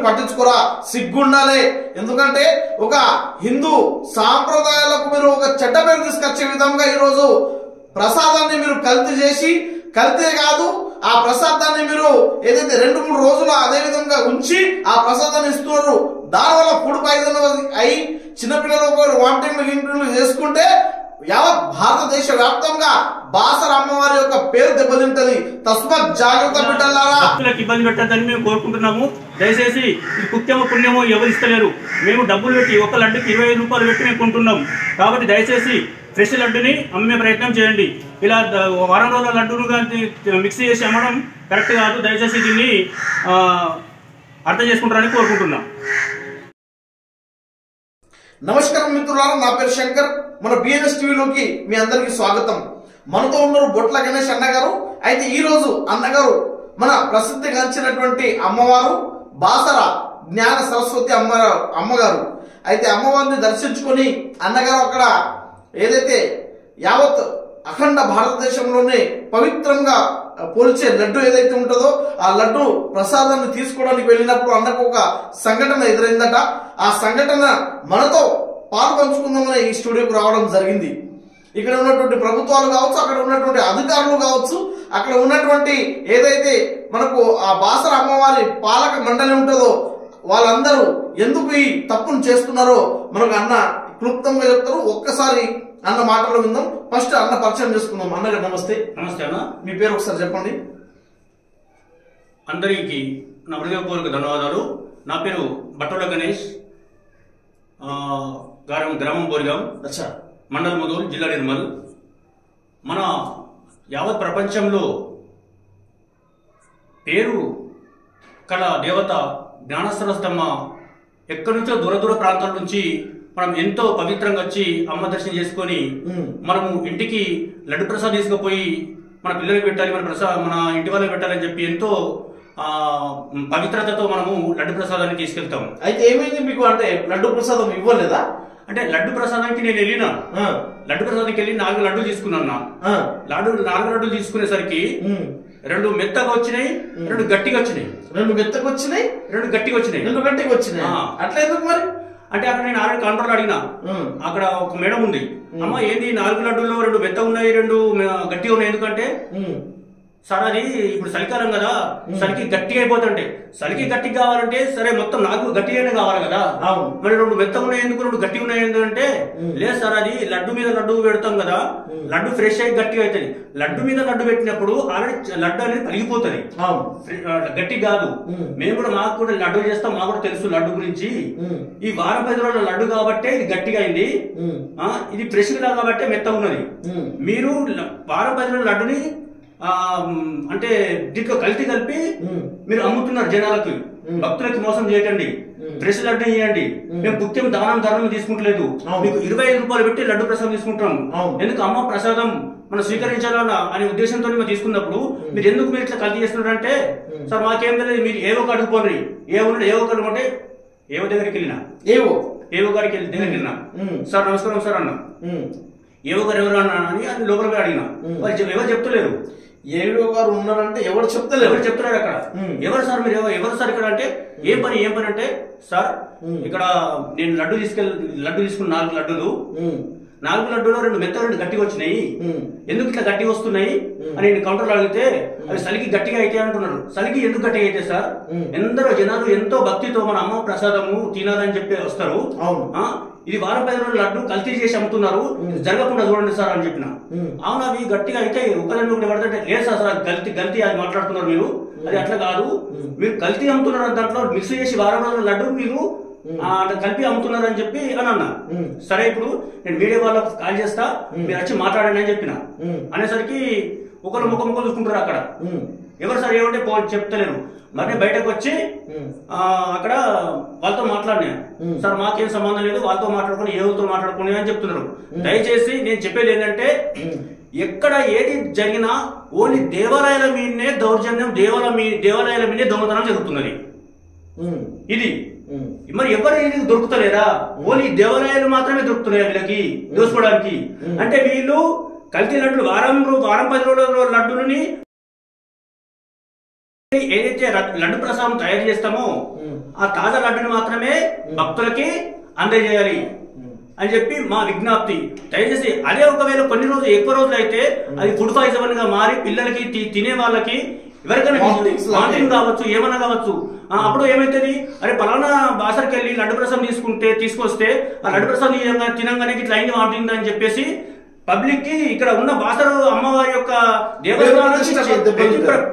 పట్టించుకోరా, సిగ్గుండాలి. ఎందుకంటే ఒక హిందూ సాంప్రదాయాలకు మీరు ఒక చెడ్డ పేరు తీసుకొచ్చే విధంగా ఈరోజు ప్రసాదాన్ని మీరు కల్తీ చేసి, కల్తీ కాదు ఆ ప్రసాదాన్ని మీరు ఏదైతే 2-3 రోజులు అదే విధంగా ఉంచి ఆ ప్రసాదాన్ని ఇస్తున్నారు. దానివల్ల ఫుడ్ పాయిజన్ అయి చిన్నపిల్లలు వామిటింగ్లు చేసుకుంటే యావత్ భారతదేశ వ్యాప్తంగా బాసర అమ్మవారి యొక్క పేరు దెబ్బతింటది. తస్మాత్ జాగ్రత్త బిడ్డలారా. భక్తులకు ఇబ్బంది పెట్టద్దని మేము కోరుకుంటున్నాము. దయచేసి ఇది కుత్యమో పుణ్యమో ఎవరు ఇస్తలేరు. మేము డబ్బులు పెట్టి ఒక లడ్డుకి 25 రూపాయలు పెట్టి మేము కొంటున్నాం. కాబట్టి దయచేసి ఫ్రెష్ లడ్డుని అమ్మే ప్రయత్నం చేయండి. ఇలా వారం రోజుల లడ్డును మిక్సీ చేసి అమ్మడం కరెక్ట్ కాదు. దయచేసి దీన్ని అర్థం చేసుకుంటారని కోరుకుంటున్నాం. నమస్కారం మిత్రులారా, నా పేరు శంకర్. మన బిఎన్ఎస్ టీవీలోకి మీ అందరికి స్వాగతం. మనతో ఉన్నారు బొట్ల గణేష్ అన్నగారు. అయితే ఈ రోజు అన్నగారు మన ప్రసిద్ధిగాంచినటువంటి అమ్మవారు బాసర జ్ఞాన సరస్వతి అమ్మగారు. అయితే అమ్మవారిని దర్శించుకొని అన్నగారు అక్కడ ఏదైతే యావత్ అఖండ భారతదేశంలోనే పవిత్రంగా పోల్చే లడ్డు ఏదైతే ఉంటుందో ఆ లడ్డు ప్రసాదాన్ని తీసుకోవడానికి వెళ్ళినప్పుడు అన్నకు ఒక సంఘటన ఎదురైందట. ఆ సంఘటన మనతో పాలు పంచుకుందామని ఈ స్టూడియోకి రావడం జరిగింది. ఇక్కడ ఉన్నటువంటి ప్రభుత్వాలు కావచ్చు, అక్కడ ఉన్నటువంటి అధికారులు కావచ్చు, అక్కడ ఉన్నటువంటి ఏదైతే మనకు ఆ బాసర అమ్మవారి పాలక మండలి ఉంటుందో వాళ్ళందరూ ఎందుకు ఈ తప్పును చేస్తున్నారో మనకు అన్న క్లుప్తంగా చెప్తారు. ఒక్కసారి అన్న మాటలు విందాం. ఫస్ట్ అన్న పరిచయం చేసుకుందాం. అన్నగారు నమస్తే. నమస్తే అన్న. మీ పేరు ఒకసారి చెప్పండి. అందరికీ నా హృదయపూర్వక ధన్యవాదాలు. నా పేరు బట్టల గణేష్, గ్రామం బోరిగాం, మండల్ ముదూల్, జిల్లా నిర్మల్. మన యావత్ ప్రపంచంలో పేరు కల దేవత జ్ఞాన సరస్వతమ్మ ఎక్కడి నుంచో దూర దూర ప్రాంతాల నుంచి మనం ఎంతో పవిత్రంగా వచ్చి అమ్మ దర్శనం చేసుకొని మనము ఇంటికి లడ్డు ప్రసాదం తీసుకుపోయి మన పిల్లలకు పెట్టాలి, మన ఇంటి వాళ్ళకి పెట్టాలని చెప్పి ఎంతో పవిత్రతతో మనము లడ్డు ప్రసాదాన్ని తీసుకెళ్తాము. అయితే ఏమైంది మీకు? అంటే లడ్డు ప్రసాదం ఇవ్వలేదా? అంటే లడ్డు ప్రసాదానికి నేను వెళ్ళినా, లడ్డు ప్రసాదానికి వెళ్ళి 4 లడ్డు తీసుకున్నా. 4 లడ్డులు తీసుకునేసరికి 2 మెత్తగా వచ్చినాయి, 2 గట్టిగా వచ్చినాయి. 2 మెత్తగా వచ్చినాయి, 2 గట్టిగా వచ్చినాయి. 2 గట్టిగా వచ్చినాయి. అట్లా ఎందుకు మరి? అంటే అక్కడ నేను ఆల్రెడీ కంట్రోల్ అడిగినా. అక్కడ ఒక మేడం ఉంది, అమ్మ ఏంది 4 లడ్డుల్లో 2 మెత్తగా ఉన్నాయి, 2 గట్టిగా ఉన్నాయి ఎందుకంటే, సార్ అది ఇప్పుడు చలికాలం కదా, చలికి గట్టిగా అయిపోతుంటే, చలికి గట్టిగా కావాలంటే సరే మొత్తం నాకు గట్టిగానే కావాలి కదా, మరి 2 మెత్తగా ఉన్నాయి ఎందుకు, 2 గట్టిగా ఉన్నాయి ఎందుకంటే, లేదు సార్ అది లడ్డు మీద లడ్డు పెడతాం కదా, లడ్డు ఫ్రెష్ అయ్యి గట్టిగా అవుతుంది. లడ్డు మీద లడ్డు పెట్టినప్పుడు ఆల్రెడీ లడ్డు అనేది పలిగిపోతుంది, గట్టి కాదు. మేము కూడా మాకు కూడా లడ్డు చేస్తాం, మాకు కూడా తెలుసు లడ్డు గురించి. ఈ వారం 10 రోజుల లడ్డు కాబట్టే ఇది గట్టిగా అయింది, ఇది ఫ్రెష్ కాబట్టి మెత్తగా ఉన్నది. మీరు వారం 10 రోజుల లడ్డుని అంటే దీంట్లో కల్తీ కలిపి మీరు అమ్ముతున్నారు జనాలకి. భక్తులకి మోసం చేయకండి, ఫ్రెష్ లడ్డు ఇవ్వండి. మేము ముఖ్యం దానం తీసుకుంటలేదు, మీకు 25 రూపాయలు పెట్టి లడ్డు ప్రసాదం తీసుకుంటాం. ఎందుకు అమ్మ ప్రసాదం మనం స్వీకరించాలన్న అనే ఉద్దేశంతో మేము తీసుకున్నప్పుడు మీరు ఎందుకు మీరు ఇట్లా కల్తీ చేస్తున్నారంటే, సార్ మాకేం తెలియదు, మీరు ఏవో ఒక అడుగుపోండి. ఏవో ఒక అడుగుంటే ఏవో దగ్గరికి వెళ్ళినా, ఏవో గారికి దగ్గరికి వెళ్ళినా, సార్ నమస్కారం సార్ అన్న, ఏవో గారు ఎవరు అన్నా అని అది లోపలికి అడిగినా, ఎవరు చెప్తలేరు. ఏవో గారు ఉన్నారంటే ఎవరు చెప్తలేరు, ఎవరు చెప్తున్నారు అక్కడ. ఎవరు సార్ మీరు, ఎవరు సార్ ఇక్కడ అంటే, ఏం పని అంటే, సార్ ఇక్కడ నేను లడ్డు తీసుకున్న 4 లడ్డులు, 4 లడ్డులో 2 మెత్తగా 2 గట్టిగా వచ్చినాయి, ఎందుకు ఇట్లా గట్టిగా వస్తున్నాయి అని నేను కౌంటర్లో అడిగితే అవి చలికి గట్టిగా అయితే అంటున్నారు. చలికి ఎందుకు గట్టిగా అయితే సార్, ఎందరో జనాలు ఎంతో భక్తితో మన అమ్మ ప్రసాదము తినాలని చెప్పి వస్తారు, ఇది వారం 10 రోజుల లడ్డు కల్తీ చేసి అమ్ముతున్నారు, జరగకుండా చూడండి సార్ అని చెప్పిన. అవును అవి గట్టిగా అయితే ఒకదాన్ని పడితే లేదు సార్, గల్తీ అది మాట్లాడుతున్నారు మీరు, అది అట్లా కాదు, మీరు కల్తీ అమ్ముతున్నారు, దాంట్లో మిక్స్ చేసి వారం రోజుల లడ్డు మీరు కలిపి అమ్ముతున్నారు అని చెప్పి అని అన్నా. సరే ఇప్పుడు నేను మీడియా వాళ్ళకి కాల్ చేస్తా, మీరు వచ్చి మాట్లాడండి అని చెప్పిన. అనేసరికి ఒకరు ముఖం చూసుకుంటారు అక్కడ. ఎవరు సార్ ఏమంటే చెప్తలేరు. మరి బయటకు వచ్చి అక్కడ వాళ్ళతో మాట్లాడినా, సార్ మాకేం సంబంధం లేదు, వాళ్ళతో మాట్లాడుకుని ఎవరితో మాట్లాడుకుని అని చెప్తున్నారు. దయచేసి నేను చెప్పేది ఏంటంటే, ఎక్కడ ఏది జరిగినా ఓన్లీ దేవాలయాల మీదనే దౌర్జన్యం, దేవాలయాల మీదే దొంగతనం జరుగుతున్నది. ఇది మరి ఎవరు దొరుకుతలేరా? ఓన్లీ దేవాలయాలు మాత్రమే దొరుకుతున్నాయి వీళ్ళకి దోసుకోవడానికి. అంటే వీళ్ళు కల్తీ లడ్డులు వారం 10 రోజుల లడ్డులని ఏదైతే లడ్డు ప్రసాదం తయారు చేస్తామో ఆ తాజా లడ్డుని మాత్రమే భక్తులకి అందజేయాలి అని చెప్పి మా విజ్ఞప్తి. దయచేసి అదే ఒకవేళ కొన్ని రోజులు ఎక్కువ రోజులు అయితే అది ఫుడ్ పాయిజన్ గా మారి పిల్లలకి తినే వాళ్ళకి ఎవరికైనా వామిటింగ్ కావచ్చు, ఏమన్నా కావచ్చు. అప్పుడు ఏమైతుంది, అరే పలానా బాసర్కి వెళ్ళి లడ్డు ప్రసాదం తీసుకొస్తే ఆ లడ్డు ప్రసాదం తినంగానే ఇట్లా అయింది వామిటింగ్ అని చెప్పేసి పబ్లిక్ కి ఇక్కడ ఉన్న బాసరు అమ్మవారి యొక్క దేవస్థానం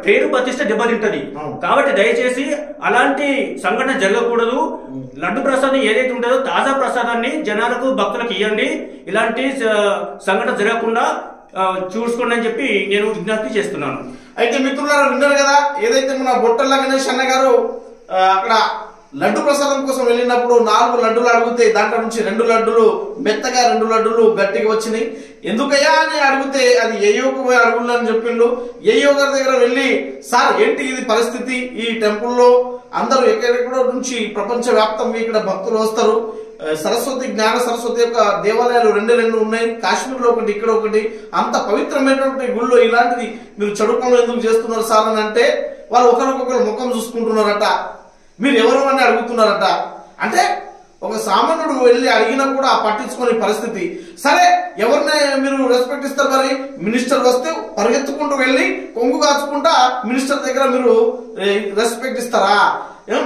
పేరు ప్రతిష్ట దెబ్బతింటది. కాబట్టి దయచేసి అలాంటి సంఘటన జరగకూడదు. లడ్డు ప్రసాదం ఏదైతే ఉంటుందో తాజా ప్రసాదాన్ని జనాలకు భక్తులకు ఇవ్వండి. ఇలాంటి సంఘటన జరగకుండా చూసుకోండి అని చెప్పి నేను విజ్ఞప్తి చేస్తున్నాను. అయితే మిత్రులారా విన్నారు కదా, ఏదైతే మన బొట్టల గణేష్ అన్న గారు అక్కడ లడ్డు ప్రసాదం కోసం వెళ్ళినప్పుడు 4 లడ్డులు అడిగితే దాంట్లో నుంచి 2 లడ్డులు మెత్తగా 2 లడ్డులు గట్టిగా వచ్చినాయి. ఎందుకయ్యా అని అడిగితే అది ఏయోకు అడుగులు అని చెప్పిండు. ఏయో గారి దగ్గర వెళ్ళి, సార్ ఏంటి ఇది పరిస్థితి, ఈ టెంపుల్లో అందరూ ఎక్కడెక్కడో నుంచి ప్రపంచ వ్యాప్తంగా ఇక్కడ భక్తులు వస్తారు. సరస్వతి జ్ఞాన సరస్వతి యొక్క దేవాలయాలు 2 ఉన్నాయి, కాశ్మీర్ లో ఒకటి, ఇక్కడ ఒకటి. అంత పవిత్రమైనటువంటి గుళ్ళు ఇలాంటిది మీరు చదువుకోవడం ఎందుకు చేస్తున్నారు సార్ అని అంటే వాళ్ళు ఒకరికొకరు ముఖం చూసుకుంటున్నారట. మీరు ఎవరు అని అడుగుతున్నారట. అంటే ఒక సామాన్యుడు వెళ్ళి అడిగినా కూడా పట్టించుకునే పరిస్థితి. సరే ఎవరిని మీరు రెస్పెక్ట్ ఇస్తారు? మరి మినిస్టర్ వస్తే పరిగెత్తుకుంటూ వెళ్ళి కొంగు కాచుకుంటా మినిస్టర్ దగ్గర మీరు రెస్పెక్ట్ ఇస్తారా?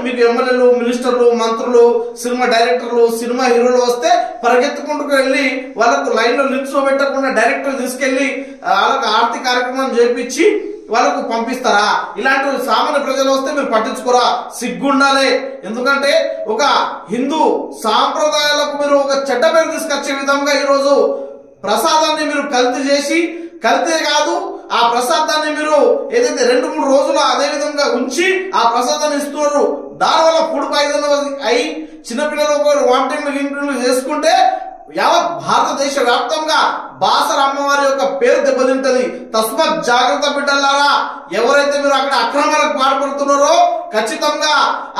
మీకు ఎమ్మెల్యేలు, మినిస్టర్లు, మంత్రులు, సినిమా డైరెక్టర్లు, సినిమా హీరోలు వస్తే పరిగెత్తుకుంటూ వెళ్ళి వాళ్ళకు లైన్ లో నిల్చోబెట్టకుండా డైరెక్టర్ తీసుకెళ్లి వాళ్ళకి ఆర్థిక కార్యక్రమం చేపించి వాళ్ళకు పంపిస్తారా? ఇలాంటి సామాన్య ప్రజలు వస్తే మీరు పట్టించుకోరా? సిగ్గుండాలి. ఎందుకంటే ఒక హిందూ సాంప్రదాయాలకు మీరు ఒక చెడ్డ పేరు తీసుకొచ్చే విధంగా ఈరోజు ప్రసాదాన్ని మీరు కల్తీ చేసి, కల్తీ కాదు ఆ ప్రసాదాన్ని మీరు ఏదైతే 2-3 రోజులు అదే విధంగా ఉంచి ఆ ప్రసాదాన్ని ఇస్తున్నారు. దానివల్ల ఫుడ్ పాయిజన్ అయి చిన్నపిల్లలు వామిటింగ్లు చేసుకుంటే యావత్ భారతదేశ వ్యాప్తంగా బాసర అమ్మవారి యొక్క పేరు దెబ్బతింటది. తస్మత్ జాగ్రత్త బిడ్డలారా. ఎవరైతే మీరు అక్కడ అక్రమాలకు పాల్పడుతున్నారో ఖచ్చితంగా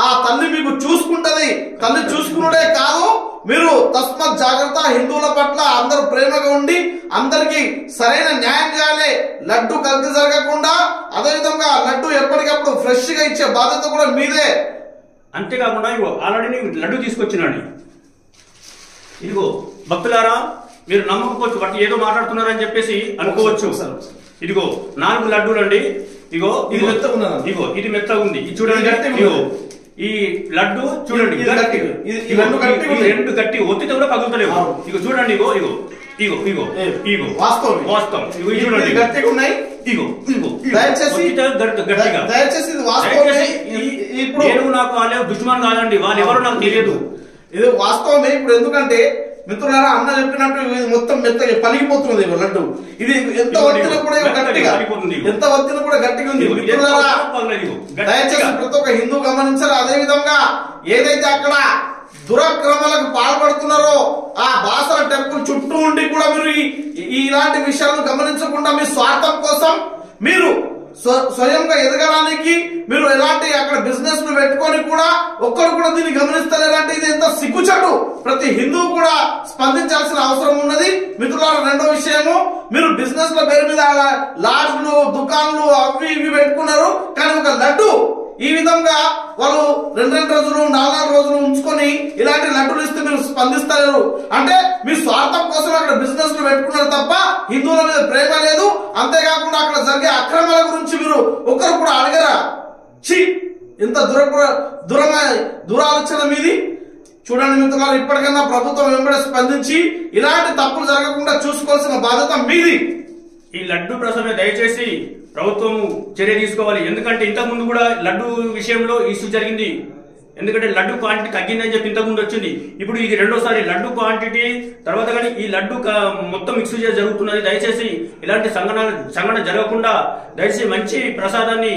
ఆ తల్లి మీకు చూసుకుంటది. తల్లి చూసుకున్నదే కాదు, మీరు తస్మత్ జాగ్రత్త. హిందువుల పట్ల అందరూ ప్రేమగా ఉండి అందరికి సరైన న్యాయం చేయాలి. లడ్డు కల్తీ జరగకుండా అదేవిధంగా లడ్డు ఎప్పటికప్పుడు ఫ్రెష్ గా ఇచ్చే బాధ్యత కూడా మీదే. అంతేకాకుండా ఆల్రెడీ లడ్డు తీసుకొచ్చినండి. ఇదిగో భక్తులారా, మీరు నమ్మకపోవచ్చు, బట్ ఏదో మాట్లాడుతున్నారని చెప్పేసి అనుకోవచ్చు. ఇదిగో 4 లడ్డూలు అండి. ఇగో ఇది మెత్తగా, ఇగో ఇది మెత్తగా ఉంది. ఇది చూడండి, ఇగో ఈ లడ్డు చూడండి, 2 గట్టి ఒత్తితే కూడా పగులుతలేవు. ఇగో చూడండి, ఇగో ఇగో ఇగో ఇగో ఇగో వాస్తవం. ఇగో చూడండి గట్టిగా ఉన్నాయి. ఇగో ఇగో దయచేసి గట్టిగా, దయచేసి నేను నాకు వాళ్ళ దుష్మాన్ కాదండి, వాళ్ళు ఎవరో నాకు తెలియదు. ఇది వాస్తవమే. ఇప్పుడు ఎందుకంటే మిత్రులారా అన్న చెప్పినట్టు ఇది మొత్తం మెత్తగా పలిగిపోతుంది లడ్డు. ఇది ఎంత ఒత్తిన కూడా గట్టిగా, ఎంత ఒత్తిన కూడా గట్టిగా ఉంది. మిత్రులారా దయచేసి ప్రతి ఒక్క హిందూ గమనించారు. అదే విధంగా ఏదైతే అక్కడ దురక్రమాలకు పాల్పడుతున్నారో ఆ బాసర టెంపుల్ చుట్టూ ఉండి కూడా మీరు ఇలాంటి విషయాలను గమనించకుండా మీ స్వార్థం కోసం మీరు స్వయంగా ఎదగడానికి మీరు ఎలాంటి అక్కడ బిజినెస్ ను పెట్టుకొని కూడా ఒక్కరు కూడా దీన్ని గమనిస్తలేరంటే ఇది ఎంత సిగ్గుచాటు. ప్రతి హిందువు కూడా స్పందించాల్సిన అవసరం ఉన్నది. మిత్రులారా రెండో విషయము, మీరు బిజినెస్ ల పేరు మీద లాడ్జ్లు, దుకాన్లు అవి ఇవి పెట్టుకున్నారు. కానీ ఒక లడ్డు ఈ విధంగా వాళ్ళు 2 రోజులు 4 రోజులు ఉంచుకొని ఇలాంటి లడ్డులు ఇస్తే మీరు స్పందిస్తలేరు. అంటే మీ స్వార్థం కోసం అక్కడ బిజినెస్ లు పెట్టుకున్నారు తప్ప హిందువుల మీద ప్రేమ లేదు. అంతేకాకుండా అక్కడ జరిగే అక్రమాల గురించి మీరు ఒక్కరు కూడా అడగరా? ఛీ, ఎంత దురాలోచన మీది. చూడండి మిత్రులారా, ఇప్పటికైనా ప్రభుత్వం వెంబడి స్పందించి ఇలాంటి తప్పులు జరగకుండా చూసుకోవాల్సిన బాధ్యత మీది. ఈ లడ్డు ప్రసాదం దయచేసి ప్రభుత్వం చర్య తీసుకోవాలి. ఎందుకంటే ఇంతకు ముందు కూడా లడ్డు విషయంలో ఇష్యూ జరిగింది. ఎందుకంటే లడ్డు క్వాంటిటీ తగ్గిందని చెప్పి ఇంతకు ముందు వచ్చింది. ఇప్పుడు ఇది రెండోసారి లడ్డు క్వాంటిటీ తర్వాత కానీ ఈ లడ్డు మొత్తం మిక్స్ జరుగుతున్నది. దయచేసి ఇలాంటి సంఘటన జరగకుండా దయచేసి మంచి ప్రసాదాన్ని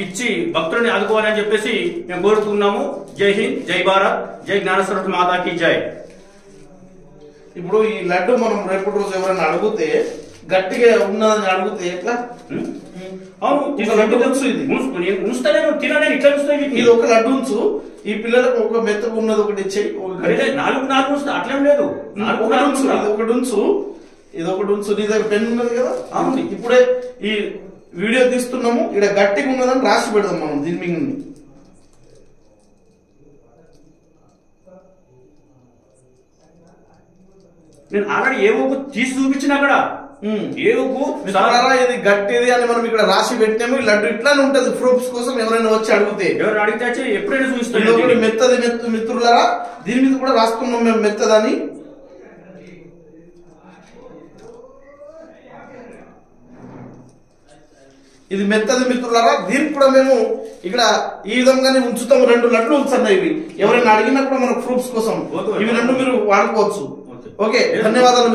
ఇచ్చి భక్తులని ఆదుకోవాలని చెప్పేసి మేము కోరుతున్నాము. జై హింద్, జై భారత్, జై జ్ఞాన సరస్వతి మాతాకి జై. ఇప్పుడు ఈ లడ్డు మనం రేపటి రోజు ఎవరైనా అడిగితే గట్టిగా ఉన్నదని అడిగితే ఎట్లా? అవును, లడ్డు ఉంచు, ఇది ఉంచుతాను తినలేదు, ఇట్లా ఉంచుతాయి. ఇది ఒక లడ్డు ఉంచు, ఈ పిల్లలకు ఒక మెత్తగా ఉన్నది ఒకటి ఇచ్చేయి. 4 ఉంచుతా, అట్లేం లేదు. ఒకటి ఉంచు, ఇది ఒకటి ఉంచు, ఇది ఒకటి ఉంచు. నీ దగ్గర పెన్ ఉన్నది కదా? అవును. ఇప్పుడే ఈ వీడియో తీస్తున్నాము. ఇక్కడ గట్టిగా ఉన్నదని రాసి పెడదాం మనం దీని మీద. నేను ఆల్రెడీ ఏవోకు తీసి చూపించిన అక్కడ ఏవోకు ఇది గట్టిది అని మనం ఇక్కడ రాసి పెట్టాము. ఈ లడ్డు ఇట్లానే ఉంటది. ప్రూఫ్స్ కోసం ఎవరైనా వచ్చి అడిగితే ఎప్పుడైనా చూపిస్తాను. మెత్తది మిత్రులారా, దీని మీద కూడా రాసుకున్నాం మేము మెత్తదని. ఇది మెత్తది మిత్రులారా. దీనికి కూడా మేము ఇక్కడ ఈ విధంగానే ఉంచుతాము. 2 లడ్లు ఉంచున్నాయి ఇవి. ఎవరైనా అడిగినా కూడా మనకు ప్రూఫ్స్ కోసం ఇవి 2 మీరు వాడుకోవచ్చు. ఓకే, ధన్యవాదాలు మిత్రులు.